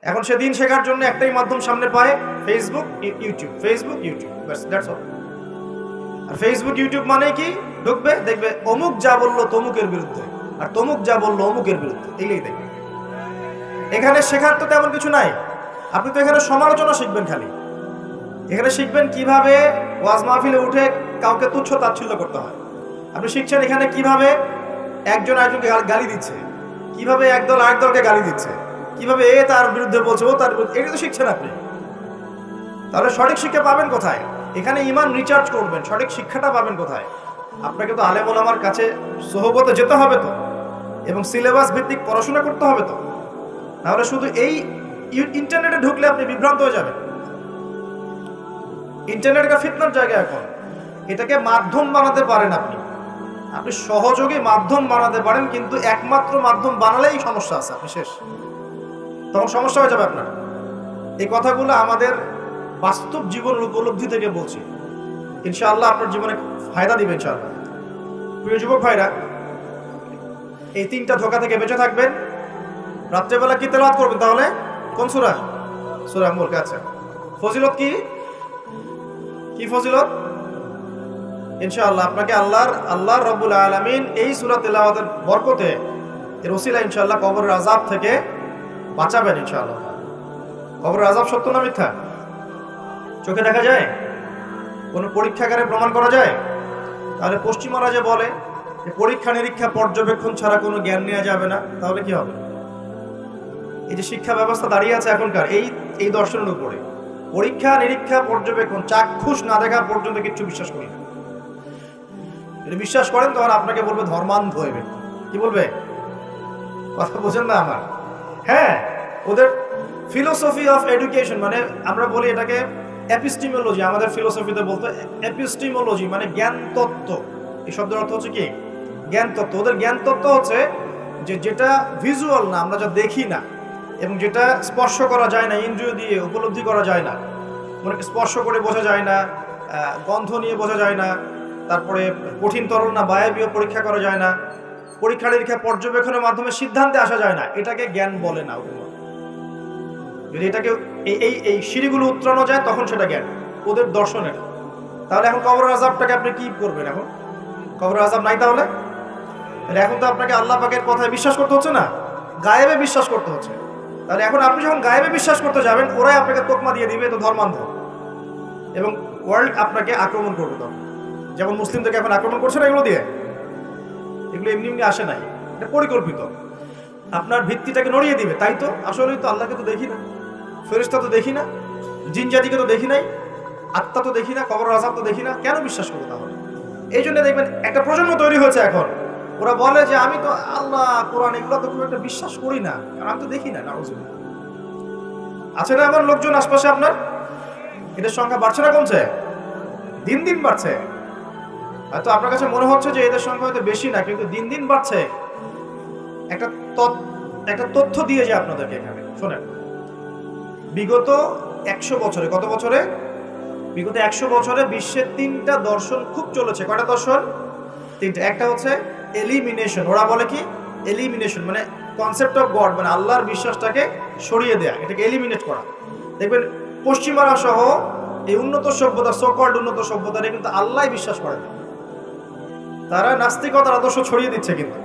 এখন সে দিন শেখার জন্য একটাই মাধ্যম সামনে পায়, ফেসবুক ইউটিউব, ফেসবুক ইউটিউব, বাস দ্যাটস অল। আর ফেসবুক ইউটিউব মানে কি, ঢুকবে দেখবে অমুক যা বললো তমুকের বিরুদ্ধে, আর তমুক যা বললো অমুকের বিরুদ্ধে, এইটাই দেখবে। এখানে শেখার তো তেমন কিছু নাই, আপনি তো এখানে সমালোচনা শিখবেন খালি। এখানে শিখবেন কিভাবে ওয়াজ মাহফিলে উঠে কাউকে তুচ্ছ তাচ্ছিল্য করতে হয়। আপনি শিখছেন এখানে কিভাবে একজন আরেকজনকে গালি দিচ্ছে, কিভাবে একদল আরেক দলকে গালি দিচ্ছে, কিভাবে এ তার বিরুদ্ধে বলছে, ও তার বিরুদ্ধে, এটা তো শিখছেন আপনি। তাহলে সঠিক শিক্ষা পাবেন কোথায়? এখানে ঈমান রিচার্জ করবেন, সঠিক শিক্ষাটা পাবেন কোথায়? আপনাকে তো আলেম ওলামার কাছে সোহবতে যেতে হবে তো, এবং সিলেবাস ভিত্তিক পড়াশোনা করতে হবে তো। তাহলে শুধু এই ইন্টারনেটে ঢুকলে আপনি বিভ্রান্ত হয়ে যাবেন। ইন্টারনেট একটা ফিতনার জায়গা। এখন এটাকে মাধ্যম বানাতে পারেন আপনি, আপনি সহযোগী মাধ্যম বানাতে পারেন, কিন্তু একমাত্র মাধ্যম বানালেই সমস্যা আছে, আপনি শেষ, তখন সমস্যা হয়ে যাবে আপনার। এই কথাগুলো আমাদের বাস্তব জীবনের উপলব্ধি থেকে বলছি, ইনশাআল্লাহ আপনার জীবনে ফায়দা দিবে ইনশাআল্লাহ। প্রিয় যুবক ভাইরা, এই তিনটা ধোঁকা থেকে বেঁচে থাকবেন। রাত্রেবেলা কি তেলাওয়াত করবেন তাহলে? কোন সূরা? সূরা মুলক। আচ্ছা, ফজিলত কি কি ফজিলত? ইনশাআল্লাহ আপনাকে আল্লাহ রাব্বুল আলামিন এই সূরা তেলাওয়াতের বরকতে, এর ওসিলা ইনশাআল্লাহ কবরের আযাব থেকে বাঁচাবেন ইনশাআল্লাহ। কবরের আযাব সত্য না মিথ্যা? চোখে দেখা যায়? কোন পরীক্ষাগারে প্রমাণ করা যায়? তাহলে পশ্চিমারা যে বলে যে পরীক্ষা নিরীক্ষা পর্যবেক্ষণ ছাড়া কোনো জ্ঞান নেওয়া যাবে না, তাহলে কি হবে? এই যে শিক্ষা ব্যবস্থা দাঁড়িয়ে আছে এখনকার এই দর্শনের উপরে, পরীক্ষা নিরীক্ষা পর্যবেক্ষণ চাক্ষুষ না দেখা পর্যন্ত কিছু বিশ্বাস করি না। যদি বিশ্বাস করেন তখন আপনাকে বলবে ধর্মান্ধ হয়ে। কি বলবে? কথা বোঝেন না আমার? হ্যাঁ, ওদের ফিলোসফি অফ এডুকেশন, মানে আমরা বলি এটাকে এপিস্টিমোলজি, আমাদের ফিলোসফিতে বলতো এপিস্টিমোলজি, মানে জ্ঞান তত্ত্ব। এই শব্দের অর্থ হচ্ছে কি? জ্ঞান তত্ত্ব। ওদের জ্ঞান তত্ত্ব হচ্ছে যে যেটা ভিজুয়াল না, আমরা যা দেখি না, এবং যেটা স্পর্শ করা যায় না, ইন্দ্রিয় দিয়ে উপলব্ধি করা যায় না, মানে স্পর্শ করে বোঝা যায় না, গন্ধ নিয়ে বোঝা যায় না, তারপরে কঠিন তরল না বায়বীয় পরীক্ষা করা যায় না, পরীক্ষা নিরীক্ষা পর্যবেক্ষণের মাধ্যমে সিদ্ধান্তে আসা যায় না, এটাকে জ্ঞান বলে না। যদি এটাকে এই সিঁড়িগুলো উত্তরানো যায় তখন সেটা জ্ঞান, ওদের দর্শনের। তাহলে এখন কবরের আযাবটাকে আপনি কি করবেন? এখন কবরের আযাব নাই, তাহলে এখন তো আপনাকে আল্লাহ পাকের কথায় বিশ্বাস করতে হচ্ছে না, গায়েবে বিশ্বাস করতে হচ্ছে। তাহলে এখন আপনি যখন গায়েবে বিশ্বাস করতে যাবেন, ওরাই আপনাকে তোকমা দিয়ে দিবে তো ধর্মান্ধ, এবং ওয়ার্ল্ড আপনাকে আক্রমণ করবে তখন। যেমন মুসলিমদেরকে এখন আক্রমণ করছে না এগুলো দিয়ে, এগুলো এমনি এমনি আসে নাই, এটা পরিকল্পিত। আপনার ভিত্তিটাকে নড়িয়ে দিবে। তাই তো, আসলেই তো আল্লাহকে তো দেখি না, ফেরেশতা তো দেখি না, জিন জাতিকে তো দেখি নাই, আত্মা তো দেখি না, কবরের আযাব তো দেখি না, কেন বিশ্বাস করবো তাহলে? এই জন্য দেখবেন একটা প্রজন্ম তৈরি হয়েছে এখন, ওরা বলে যে আমি তো আল্লাহ কোরআন এগুলো তো খুব একটা বিশ্বাস করি না, কারণ আমি তো দেখি না। নাউযুবিল্লাহ। আছে না এমন লোকজন আশপাশে আপনার? এদের সংখ্যা বাড়ছে না কমছে? দিন দিন বাড়ছে। হয়তো আপনার কাছে মনে হচ্ছে যে এদের সংখ্যা হয়তো বেশি না, কিন্তু দিন দিন বাড়ছে। একটা তথ্য দিয়ে যে আপনাদেরকে এখানে শোনেন, বিগত 100 বছরে, কত বছরে? বিগত 100 বছরে বিশ্বের 3টা দর্শন খুব চলেছে। কয়টা দর্শন? 3টা। একটা হচ্ছে এলিমিনেশন, ওরা বলে কি এলিমিনেশন, মানে কনসেপ্ট অফ গড, মানে আল্লাহর বিশ্বাসটাকে সরিয়ে দেয়া, এটাকে এলিমিনেট করা। দেখবেন পশ্চিমারা সহ এই উন্নত সভ্যতা, সো-কল্ড উন্নত সভ্যতারে কিন্তু আল্লাহ বিশ্বাস করে না, তারা নাস্তিকতার আদর্শ ছড়িয়ে দিচ্ছে, কিন্তু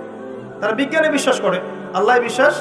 তারা বিজ্ঞানে বিশ্বাস করে, আল্লাহ বিশ্বাস